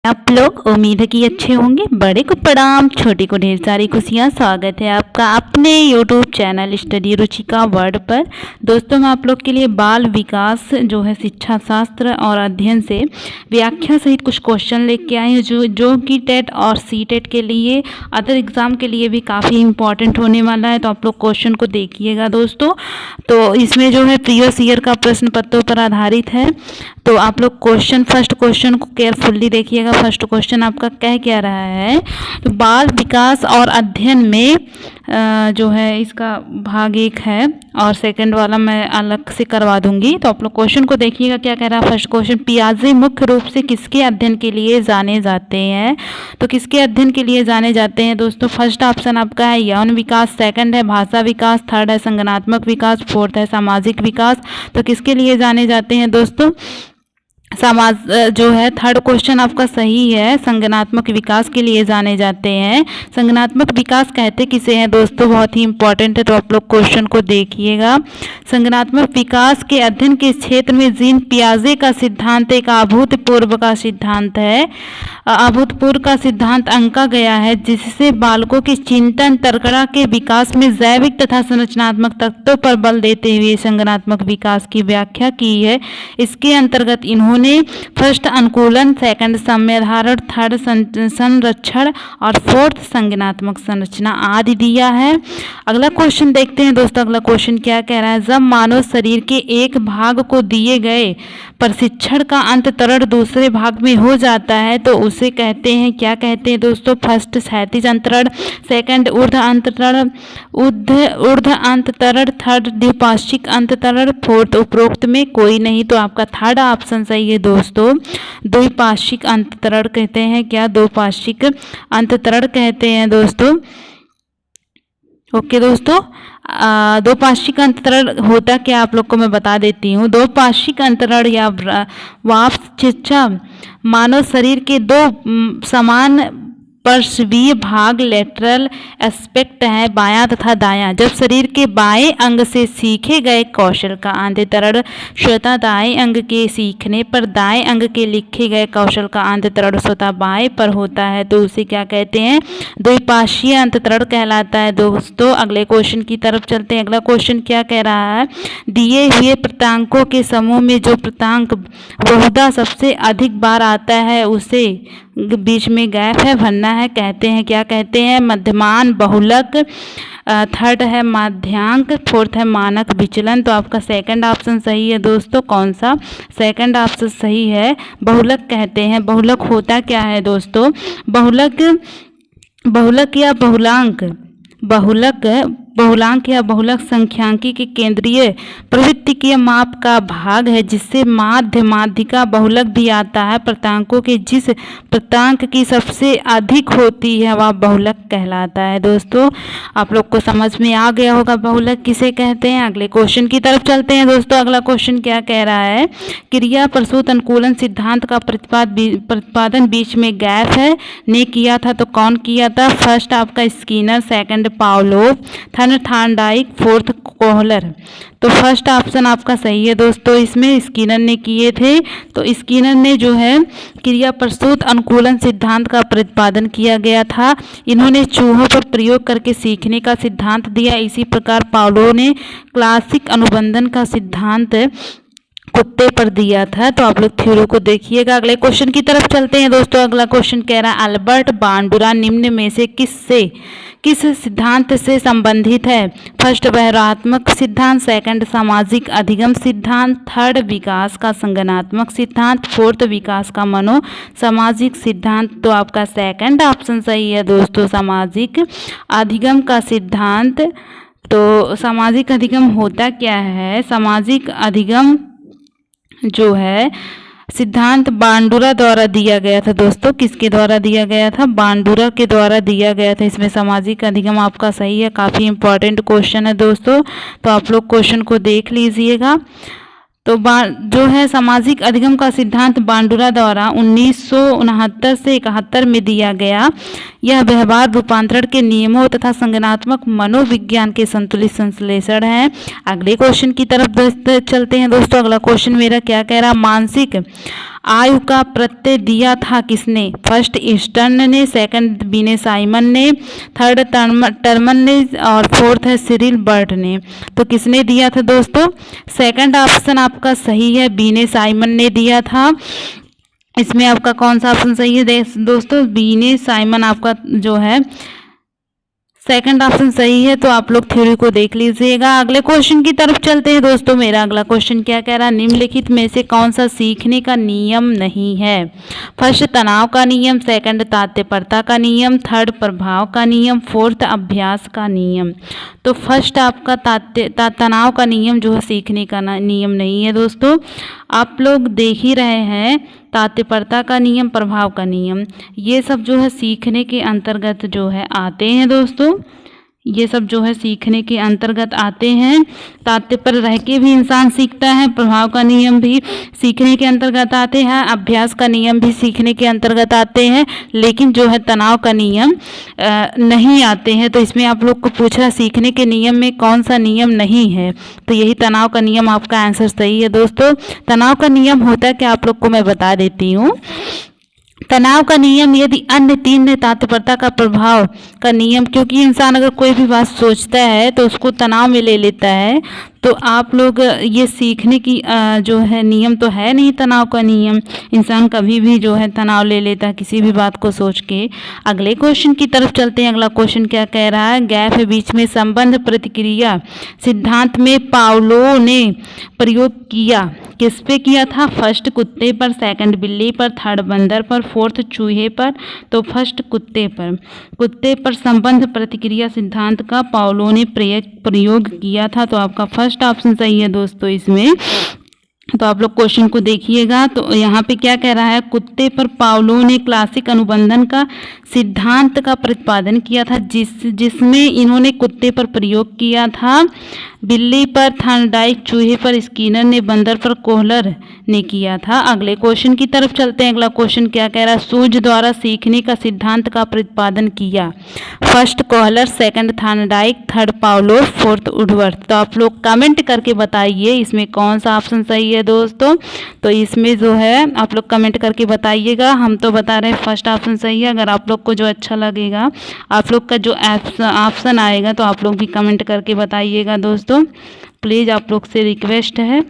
आप लोग उम्मीद है कि अच्छे होंगे। बड़े को प्रणाम, छोटे को ढेर सारी खुशियाँ। स्वागत है आपका अपने YouTube channel study Ruchika word पर। दोस्तों, मैं आप लोग के लिए बाल विकास जो है शिक्षा शास्त्र और अध्ययन से व्याख्या सहित कुछ क्वेश्चन लेके आई हूँ जो कि टेट और सी टेट के लिए, अदर एग्ज़ाम के लिए भी काफ़ी इंपॉर्टेंट होने वाला है। तो आप लोग क्वेश्चन को देखिएगा दोस्तों। तो इसमें जो है प्रीवियस ईयर का प्रश्न पत्रों पर आधारित है। तो आप लोग फर्स्ट क्वेश्चन को केयरफुल्ली देखिएगा। फर्स्ट क्वेश्चन आपका कह रहा है, तो बाल विकास और अध्ययन में जो है इसका भाग 1 है और सेकंड वाला मैं अलग से करवा दूंगी। तो आप लोग क्वेश्चन को देखिएगा क्या कह रहा है। फर्स्ट क्वेश्चन, पियाजे मुख्य रूप से किसके अध्ययन के लिए जाने जाते हैं? तो किसके अध्ययन के लिए जाने जाते हैं दोस्तों? फर्स्ट ऑप्शन आपका है यौन विकास, सेकंड है भाषा विकास, थर्ड है संज्ञानात्मक विकास, फोर्थ है सामाजिक विकास। तो किसके लिए जाने जाते हैं दोस्तों? जो है थर्ड क्वेश्चन आपका सही है, संज्ञानात्मक विकास के लिए जाने जाते हैं। संज्ञानात्मक विकास कहते किसे हैं दोस्तों? बहुत ही इंपॉर्टेंट है, तो आप लोग क्वेश्चन को देखिएगा। संज्ञानात्मक विकास के अध्ययन के क्षेत्र में जीन पियाजे का सिद्धांत एक अभूतपूर्व का सिद्धांत है। अभूतपूर्व का सिद्धांत अंका गया है, जिससे बालकों के चिंतन तर्कणा के विकास में जैविक तथा संरचनात्मक तत्वों पर बल देते हुए संज्ञानात्मक विकास की व्याख्या की है। इसके अंतर्गत इन्होंने फर्स्ट अनुकूलन, सेकंड सम्यधारण, थर्ड संरक्षण और फोर्थ संज्ञानात्मक संरचना आदि दिया है। अगला क्वेश्चन देखते हैं दोस्तों। अगला क्वेश्चन क्या कह रहा है, जब मानव शरीर के एक भाग को दिए गए प्रशिक्षण का अंतरण दूसरे भाग में हो जाता है तो उसे कहते हैं, क्या कहते हैं दोस्तों? फर्स्ट क्षैतिज अंतरण, सेकंड ऊर्ध्व अंतरण, थर्ड द्विपार्श्विक अंतरण, फोर्थ उपरोक्त में कोई नहीं। तो आपका थर्ड ऑप्शन सही है दोस्तों, द्विपार्श्विक अंतरण कहते हैं। क्या द्विपार्श्विक अंतरण कहते हैं दोस्तों? ओके दोस्तों, दो पार्श्विक अंतरण होता क्या आप लोग को मैं बता देती हूँ। दो पार्श्विक अंतरण या वाप्शिक्षा मानव शरीर के दो समान पार्श्वीय भाग लेटरल एस्पेक्ट है, बायां तथा दायां। जब शरीर के बाएं अंग से सीखे गए कौशल का अंतरण स्वतः दाएं अंग के सीखने पर, दाएं अंग के लिखे गए कौशल का अंतरण स्वतः बाएं पर होता है तो उसे क्या कहते हैं? द्विपार्श्वीय अंतरण कहलाता है दोस्तों। अगले क्वेश्चन की तरफ चलते हैं। अगला क्वेश्चन क्या कह रहा है, दिए हुए प्रत्यंकों के समूह में जो प्रत्यंक बहुधा सबसे अधिक बार आता है उसे बीच में गैप है भरना है, कहते हैं, क्या कहते हैं? मध्यमान बहुलक, थर्ड है माध्यांक, फोर्थ है मानक विचलन। तो आपका सेकंड ऑप्शन सही है दोस्तों। कौन सा? सेकंड ऑप्शन सही है, बहुलक कहते हैं। बहुलक होता क्या है दोस्तों? बहुलक या बहुलांक या बहुलक संख्यांकी के केंद्रीय प्रवृत्ति के माप का भाग है, जिससे माध्यिका बहुलक भी आता है। प्रत्यंकों के जिस प्रत्यंक की सबसे अधिक होती है वह बहुलक कहलाता है दोस्तों। आप लोग को समझ में आ गया होगा बहुलक किसे कहते हैं। अगले क्वेश्चन की तरफ चलते हैं दोस्तों। अगला क्वेश्चन क्या कह रहा है, क्रिया प्रसूत अनुकूलन सिद्धांत का प्रतिपादन बीच में गैप है ने किया था तो कौन किया था? फर्स्ट आपका Skinner, second Pavlov, third Thorndike, fourth Kohler. तो फर्स्ट ऑप्शन आपका सही है दोस्तों, इसमें स्किनर ने किए थे। तो स्किनर ने जो है क्रिया प्रसूत अनुकूलन सिद्धांत का प्रतिपादन किया गया था। इन्होंने चूहों पर प्रयोग करके सीखने का सिद्धांत दिया। इसी प्रकार पावलोव ने क्लासिक अनुबंधन का सिद्धांत कुत्ते पर दिया था। तो आप लोग थ्योरी को देखिएगा। अगले क्वेश्चन की तरफ चलते हैं दोस्तों। अगला क्वेश्चन कह रहा है, अल्बर्ट बांडुरा निम्न में से किस सिद्धांत से संबंधित है? फर्स्ट व्यवहारात्मक सिद्धांत, सेकंड सामाजिक अधिगम सिद्धांत, थर्ड विकास का संज्ञानात्मक सिद्धांत, फोर्थ विकास का मनो सामाजिक सिद्धांत। तो आपका सेकंड ऑप्शन सही है दोस्तों, सामाजिक अधिगम का सिद्धांत। तो सामाजिक अधिगम होता क्या है? सामाजिक अधिगम जो है सिद्धांत बांडुरा द्वारा दिया गया था दोस्तों। किसके द्वारा दिया गया था? बांडुरा के द्वारा दिया गया था। इसमें सामाजिक अधिगम आपका सही है। काफ़ी इंपॉर्टेंट क्वेश्चन है दोस्तों, तो आप लोग क्वेश्चन को देख लीजिएगा। तो जो है सामाजिक अधिगम का सिद्धांत बांडुरा द्वारा 1969 से 71 में दिया गया। यह व्यवहार रूपांतरण के नियमों तथा संज्ञानात्मक मनोविज्ञान के संतुलित संश्लेषण है। अगले क्वेश्चन की तरफ चलते हैं दोस्तों। अगला क्वेश्चन मेरा क्या कह रहा है, मानसिक आयु का प्रत्यय दिया था किसने? फर्स्ट ईस्टर्न ने, सेकंड बीने साइमन ने, थर्ड टर्मन ने और फोर्थ है सिरिल बर्ट ने। तो किसने दिया था दोस्तों? सेकंड ऑप्शन आपका सही है, बीने साइमन ने दिया था। इसमें आपका कौन सा ऑप्शन सही है दोस्तों? बीने साइमन आपका जो है सेकंड ऑप्शन सही है। तो आप लोग थ्योरी को देख लीजिएगा। अगले क्वेश्चन की तरफ चलते हैं दोस्तों। मेरा अगला क्वेश्चन क्या कह रहा है, निम्नलिखित में से कौन सा सीखने का नियम नहीं है? फर्स्ट तनाव का नियम, सेकंड तात्पर्यता का नियम, थर्ड प्रभाव का नियम, फोर्थ अभ्यास का नियम। तो फर्स्ट आपका तनाव का नियम जो है सीखने का नियम नहीं है दोस्तों। आप लोग देख ही रहे हैं तात्पर्यता का नियम, प्रभाव का नियम, ये सब जो है सीखने के अंतर्गत जो है आते हैं दोस्तों। ये सब जो है सीखने के अंतर्गत आते हैं। तात्पर्य रह के भी इंसान सीखता है, प्रभाव का नियम भी सीखने के अंतर्गत आते हैं, अभ्यास का नियम भी सीखने के अंतर्गत आते हैं, लेकिन जो है तनाव का नियम नहीं आते हैं। तो इसमें आप लोग को पूछा सीखने के नियम में कौन सा नियम नहीं है, तो यही तनाव का नियम आपका आंसर सही है दोस्तों। तनाव का नियम होता है कि आप लोग को मैं बता देती हूँ। तनाव का नियम यदि अन्य तीन तात्पर्यता का प्रभाव का नियम, क्योंकि इंसान अगर कोई भी बात सोचता है तो उसको तनाव में ले लेता है, तो आप लोग ये सीखने की जो है नियम तो है नहीं तनाव का नियम। इंसान कभी भी जो है तनाव ले लेता है किसी भी बात को सोच के। अगले क्वेश्चन की तरफ चलते हैं। अगला क्वेश्चन क्या कह रहा है, गैप के बीच में संबंध प्रतिक्रिया सिद्धांत में पावलो ने प्रयोग किया, किस पे किया था? फर्स्ट कुत्ते पर, सेकंड बिल्ली पर, थर्ड बंदर पर, फोर्थ चूहे पर। तो फर्स्ट कुत्ते पर संबंध प्रतिक्रिया सिद्धांत का पावलो ने प्रयोग किया था। तो आपका फर्स्ट ऑप्शन सही है दोस्तों इसमें। तो आप लोग क्वेश्चन को देखिएगा। तो यहाँ पे क्या कह रहा है, कुत्ते पर पावलो ने क्लासिक अनुबंधन का सिद्धांत का प्रतिपादन किया था, जिसमें इन्होंने कुत्ते पर प्रयोग किया था, बिल्ली पर थॉर्नडाइक, चूहे पर स्किनर ने, बंदर पर कोहलर ने किया था। अगले क्वेश्चन की तरफ चलते हैं। अगला क्वेश्चन क्या कह रहा है, सूज द्वारा सीखने का सिद्धांत का प्रतिपादन किया, first Kohler, second Thorndike, third Pavlov, fourth Woodworth. तो आप लोग कमेंट करके बताइए इसमें कौन सा ऑप्शन सही है दोस्तों। तो इसमें जो है आप लोग कमेंट करके बताइएगा। हम तो बता रहे हैं फर्स्ट ऑप्शन सही है। अगर आप लोग को जो अच्छा लगेगा, आप लोग का जो ऑप्शन आएगा तो आप लोग भी कमेंट करके बताइएगा दोस्तों, प्लीज़ आप लोग से रिक्वेस्ट है।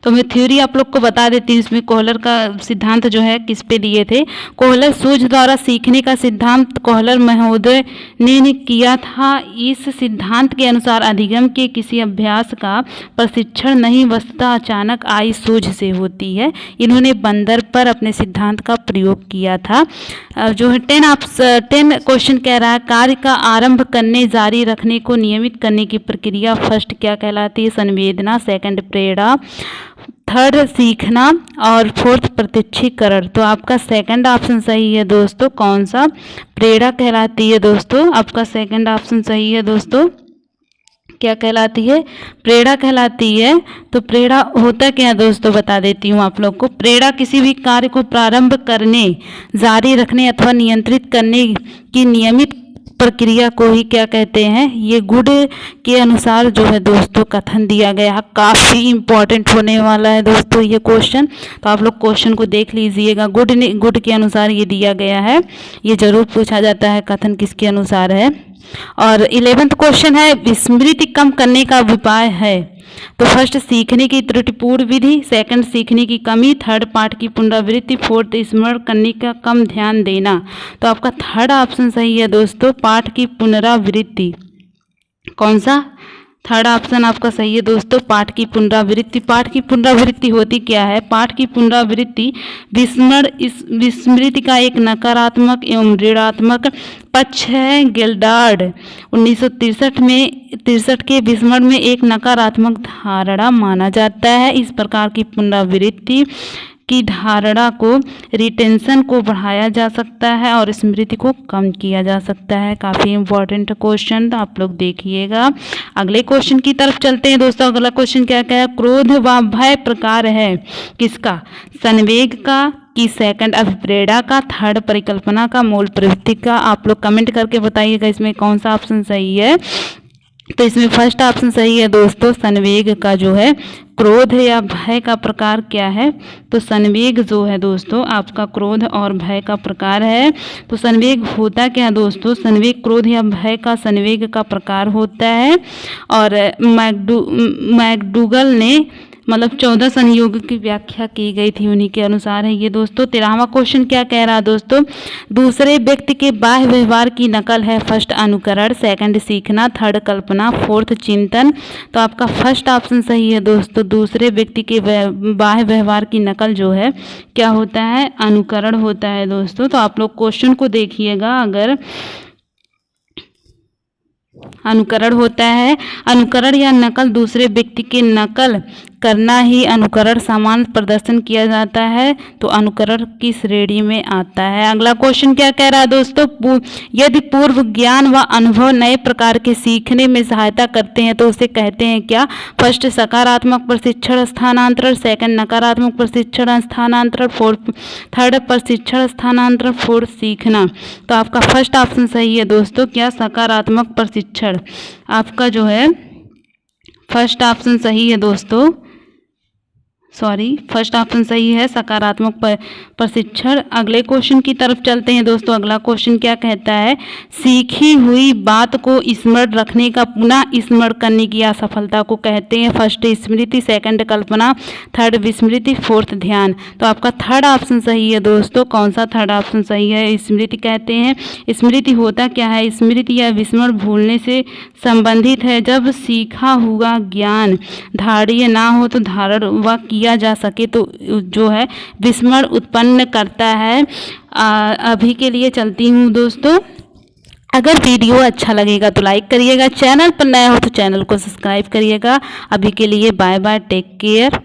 तो मैं थ्योरी आप लोग को बता देती हूँ। इसमें कोहलर का सिद्धांत जो है किस पे दिए थे, कोहलर सूज द्वारा सीखने का सिद्धांत कोहलर महोदय ने किया था। इस सिद्धांत के अनुसार अधिगम के किसी अभ्यास का प्रशिक्षण नहीं, वस्तुतः अचानक आई सूझ से होती है। इन्होंने बंदर पर अपने सिद्धांत का प्रयोग किया था। जो है 10 क्वेश्चन कह रहा है, कार्य का आरंभ करने, जारी रखने को नियमित करने की प्रक्रिया फर्स्ट क्या कहलाती है? संवेदना, सेकंड प्रेरणा, थर्ड सीखना और फोर्थ प्रत्यक्षीकरण। तो आपका सेकंड ऑप्शन सही है दोस्तों। कौन सा? प्रेरणा कहलाती है दोस्तों। आपका सेकंड ऑप्शन सही है दोस्तों। क्या कहलाती है? प्रेरणा कहलाती है। तो प्रेरणा होता क्या है दोस्तों, बता देती हूँ आप लोग को। प्रेरणा किसी भी कार्य को प्रारंभ करने, जारी रखने अथवा नियंत्रित करने की नियमित प्रक्रिया को ही क्या कहते हैं? ये गुड के अनुसार जो है दोस्तों कथन दिया गया है। काफ़ी इंपॉर्टेंट होने वाला है दोस्तों ये क्वेश्चन। तो आप लोग क्वेश्चन को देख लीजिएगा। गुड के अनुसार ये दिया गया है। ये जरूर पूछा जाता है कथन किसके अनुसार है। और 11वां क्वेश्चन है, स्मृति कम करने का उपाय है। तो फर्स्ट सीखने की त्रुटिपूर्ण विधि, सेकंड सीखने की कमी, थर्ड पाठ की पुनरावृत्ति, फोर्थ स्मरण करने का कम ध्यान देना। तो आपका थर्ड ऑप्शन सही है दोस्तों, पाठ की पुनरावृत्ति। कौन सा? थर्ड ऑप्शन आपका सही है दोस्तों, पाठ की पुनरावृत्ति। पाठ की पुनरावृत्ति होती क्या है? पाठ की पुनरावृत्ति विस्मृति का एक नकारात्मक एवं ऋणात्मक पक्ष है। गिल्डार्ड 1963 के विस्मरण में एक नकारात्मक धारणा माना जाता है। इस प्रकार की पुनरावृत्ति की धारणा को, रिटेंशन को बढ़ाया जा सकता है और स्मृति को कम किया जा सकता है। काफ़ी इंपॉर्टेंट क्वेश्चन, आप लोग देखिएगा। अगले क्वेश्चन की तरफ चलते हैं दोस्तों। अगला क्वेश्चन क्या है? क्रोध व भय प्रकार है किसका? संवेग का, की, सेकंड अभिप्रेरणा का, थर्ड परिकल्पना का, मूल प्रवृत्ति का। आप लोग कमेंट करके बताइएगा इसमें कौन सा ऑप्शन सही है। तो इसमें फर्स्ट ऑप्शन सही है दोस्तों, संवेग का जो है क्रोध या भय का प्रकार क्या है। तो संवेग जो है दोस्तों आपका क्रोध और भय का प्रकार है। तो संवेग होता क्या है दोस्तों, संवेग क्रोध या भय का संवेग का प्रकार होता है। और मैकडूगल ने मतलब 14 संयोग की व्याख्या की गई थी, उन्हीं के अनुसार है ये दोस्तों। 13वां क्वेश्चन क्या कह रहा है दोस्तों, दूसरे व्यक्ति के बाह्य व्यवहार की नकल है। फर्स्ट अनुकरण, सेकंड सीखना, थर्ड कल्पना, फोर्थ चिंतन। तो आपका फर्स्ट ऑप्शन सही है दोस्तों, दूसरे व्यक्ति के बाह्य व्यवहार की नकल जो है क्या होता है, अनुकरण होता है दोस्तों। तो आप लोग क्वेश्चन को देखिएगा, अगर अनुकरण होता है, अनुकरण या नकल दूसरे व्यक्ति की नकल करना ही अनुकरण समान प्रदर्शन किया जाता है, तो अनुकरण की श्रेणी में आता है। अगला क्वेश्चन क्या कह रहा है दोस्तों, यदि पूर्व ज्ञान व अनुभव नए प्रकार के सीखने में सहायता करते हैं तो उसे कहते हैं क्या। फर्स्ट सकारात्मक प्रशिक्षण स्थानांतरण, सेकंड नकारात्मक प्रशिक्षण स्थानांतरण, थर्ड प्रशिक्षण स्थानांतरण, फोर्थ सीखना। तो आपका फर्स्ट ऑप्शन सही है दोस्तों, क्या सकारात्मक प्रशिक्षण। आपका जो है फर्स्ट ऑप्शन सही है दोस्तों, फर्स्ट ऑप्शन सही है, सकारात्मक प्रशिक्षण। अगले क्वेश्चन की तरफ चलते हैं दोस्तों। अगला क्वेश्चन क्या कहता है, सीखी हुई बात को स्मरण रखने का पुनः स्मरण करने की असफलता को कहते हैं। फर्स्ट स्मृति, सेकंड कल्पना, थर्ड विस्मृति, फोर्थ ध्यान। तो आपका थर्ड ऑप्शन सही है दोस्तों। कौन सा थर्ड ऑप्शन सही है, स्मृति कहते हैं। स्मृति होता क्या है, स्मृति या विस्मरण भूलने से संबंधित है। जब सीखा हुआ ज्ञान धारणीय ना हो तो धारण व किया जा सके तो जो है विस्मरण उत्पन्न करता है। अभी के लिए चलती हूँ दोस्तों। अगर वीडियो अच्छा लगेगा तो लाइक करिएगा, चैनल पर नया हो तो चैनल को सब्सक्राइब करिएगा। अभी के लिए बाय बाय, टेक केयर।